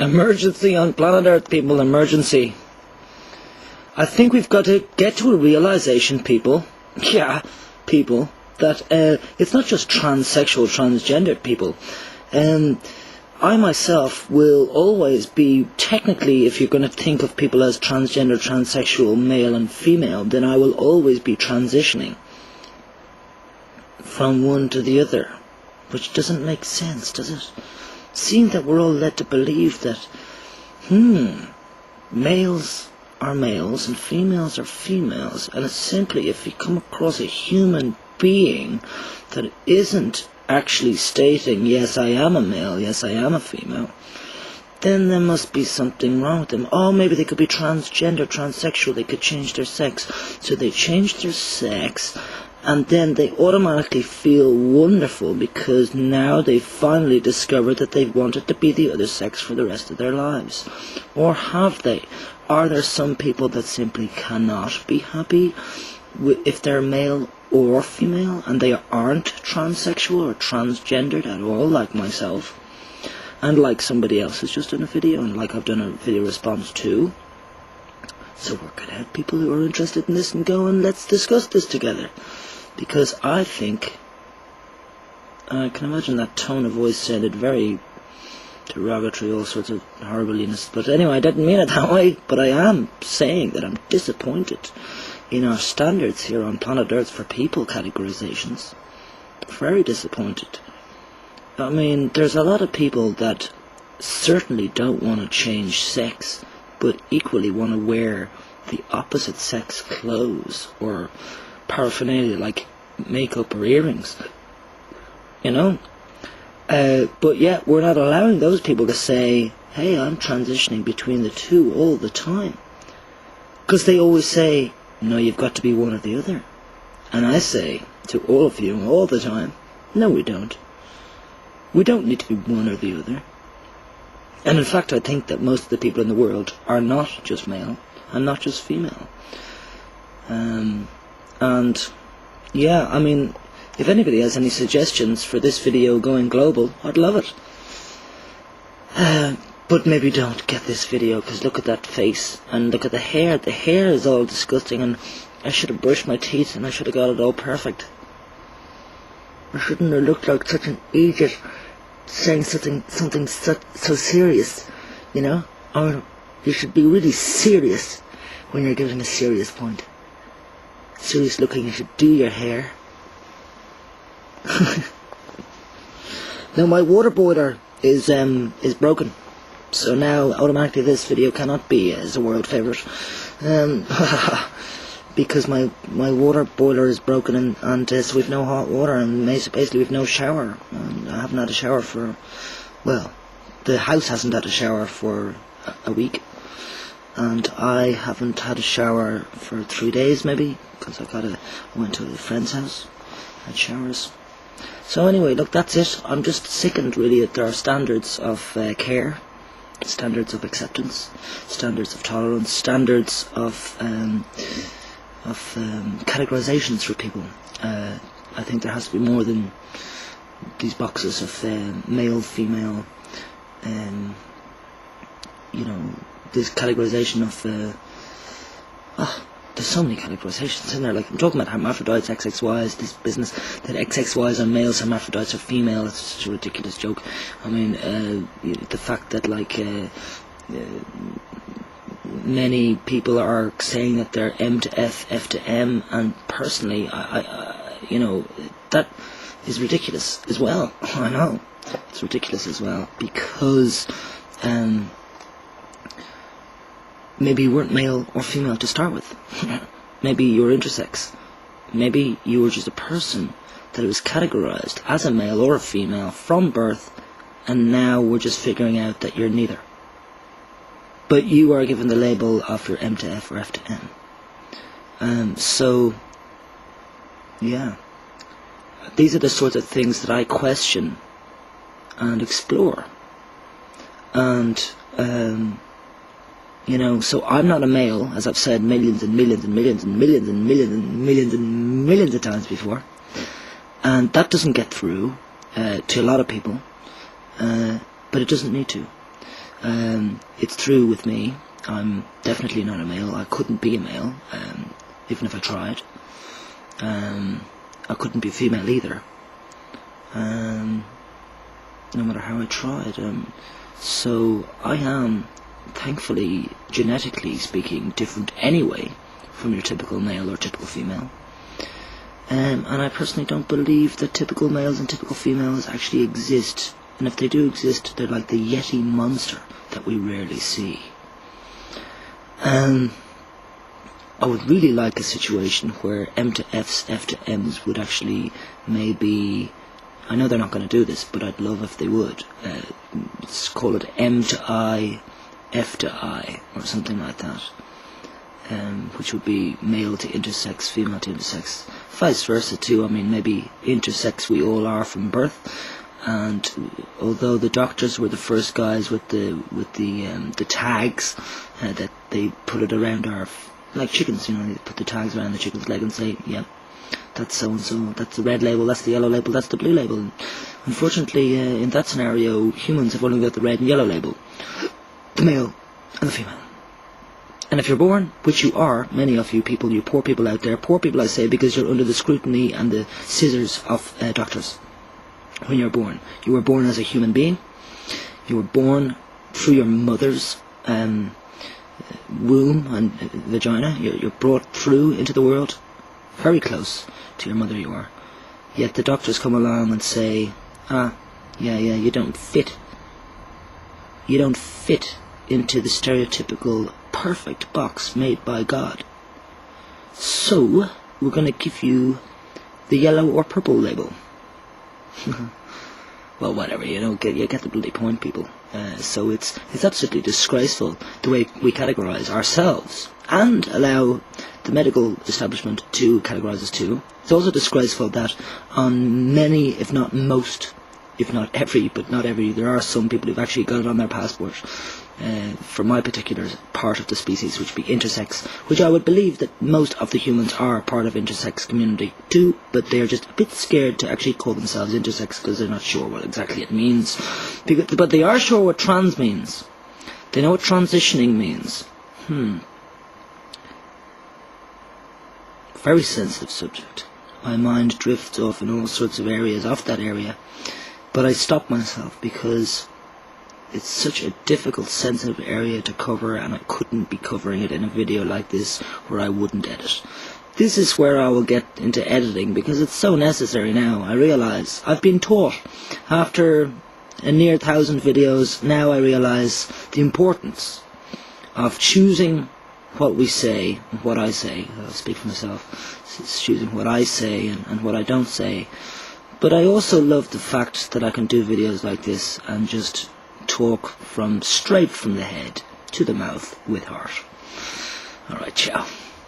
Emergency on planet Earth, people, emergency. I think we've got to get to a realization, people, people, that it's not just transsexual, transgendered people. I myself will always be, technically, if you're going to think of people as transgender, transsexual, male and female, then I will always be transitioning from one to the other, which doesn't make sense, does it? Seeing that we're all led to believe that, males are males and females are females, and it's simply, if you come across a human being that isn't actually stating, yes, I am a male, yes, I am a female, then there must be something wrong with them. Oh, maybe they could be transgender, transsexual, they could change their sex. So they change their sex, and then they automatically feel wonderful because now they've finally discovered that they've wanted to be the other sex for the rest of their lives. Or have they? Are there some people that simply cannot be happy if they're male or female, and they aren't transsexual or transgendered at all, like myself, and like somebody else has just done a video, and like I've done a video response too? So work it out, people who are interested in this, and go and let's discuss this together. Because I think, I can imagine that tone of voice sounded very derogatory, all sorts of horribleness, but anyway, I didn't mean it that way, but I am saying that I'm disappointed in our standards here on planet Earth for people categorizations. Very disappointed. I mean, there's a lot of people that certainly don't want to change sex, but equally want to wear the opposite sex clothes or paraphernalia like makeup or earrings, you know. But yet we're not allowing those people to say, hey, I'm transitioning between the two all the time, because they always say, no, you've got to be one or the other. And I say to all of you all the time, no, we don't. We don't need to be one or the other. And in fact, I think that most of the people in the world are not just male and not just female. And yeah, I mean, if anybody has any suggestions for this video going global, I'd love it. But maybe don't get this video, because look at that face and look at the hair. The hair is all disgusting, and I should have brushed my teeth and I should have got it all perfect. I shouldn't have looked like such an idiot saying something so serious, you know? Or you should be really serious when you're giving a serious point. Serious looking, you should do your hair. Now my water boiler is broken, so now automatically this video cannot be as a world favourite, because my water boiler is broken, and so we've no hot water, and basically we've no shower, and I haven't had a shower for, well, the house hasn't had a shower for a week, and I haven't had a shower for 3 days maybe, because I went to a friend's house, had showers. So anyway, look, that's it. I'm just sickened really that there are standards of care, standards of acceptance, standards of tolerance, standards of categorizations for people. I think there has to be more than these boxes of male, female, you know, this categorization of there's so many categorizations in there. Like, I'm talking about hermaphrodites, XXYs, this business that XXYs are males, hermaphrodites are female. It's such a ridiculous joke. I mean, the fact that like many people are saying that they're M to F, F to M, and personally, I you know, that is ridiculous as well. I know it's ridiculous as well, because maybe you weren't male or female to start with. Maybe you were intersex. Maybe you were just a person that was categorized as a male or a female from birth, and now we're just figuring out that you're neither. But you are given the label of your M to F or F to M. So, yeah. These are the sorts of things that I question and explore. And, you know, so I'm not a male, as I've said millions and millions and millions and millions and millions and millions and millions of times before. And that doesn't get through to a lot of people. But it doesn't need to. It's through with me. I'm definitely not a male. I couldn't be a male, even if I tried. I couldn't be a female either, no matter how I tried. So I am, thankfully, genetically speaking, different anyway from your typical male or typical female. And I personally don't believe that typical males and typical females actually exist. And if they do exist, they're like the Yeti monster that we rarely see. I would really like a situation where M to Fs, F to Ms would actually maybe... I know they're not going to do this, but I'd love if they would. Let's call it M to I, F to I, or something like that. Which would be male to intersex, female to intersex, vice versa too. I mean, maybe intersex we all are from birth, and although the doctors were the first guys with the tags that they put it around our, like chickens, you know, they put the tags around the chicken's leg and say, yeah, that's so and so, that's the red label, that's the yellow label, that's the blue label. And unfortunately, in that scenario, humans have only got the red and yellow label, the male and the female. And if you're born, which you are, many of you people, you poor people out there, poor people I say because you're under the scrutiny and the scissors of doctors. When you're born, you were born as a human being. You were born through your mother's womb and vagina. You're brought through into the world, very close to your mother you are. Yet the doctors come along and say, you don't fit. You don't fit into the stereotypical perfect box made by God. So, we're going to give you the yellow or purple label. Well, whatever, you get the bloody point, people. So it's absolutely disgraceful the way we categorise ourselves and allow the medical establishment to categorise us too. It's also disgraceful that on many, if not most, if not every, but not every, there are some people who've actually got it on their passport for my particular part of the species, which would be intersex, which I would believe that most of the humans are part of intersex community too, but they're just a bit scared to actually call themselves intersex because they're not sure what exactly it means. But they are sure what trans means. They know what transitioning means. Very sensitive subject. My mind drifts off in all sorts of areas of that area, but I stop myself because it's such a difficult, sensitive area to cover, and I couldn't be covering it in a video like this where I wouldn't edit. This is where I will get into editing because it's so necessary now. I realise I've been taught after a near 1,000 videos. Now I realise the importance of choosing what we say and what I say. I'll speak for myself. It's choosing what I say and what I don't say. But I also love the fact that I can do videos like this and just talk straight from the head to the mouth with heart. Alright, ciao.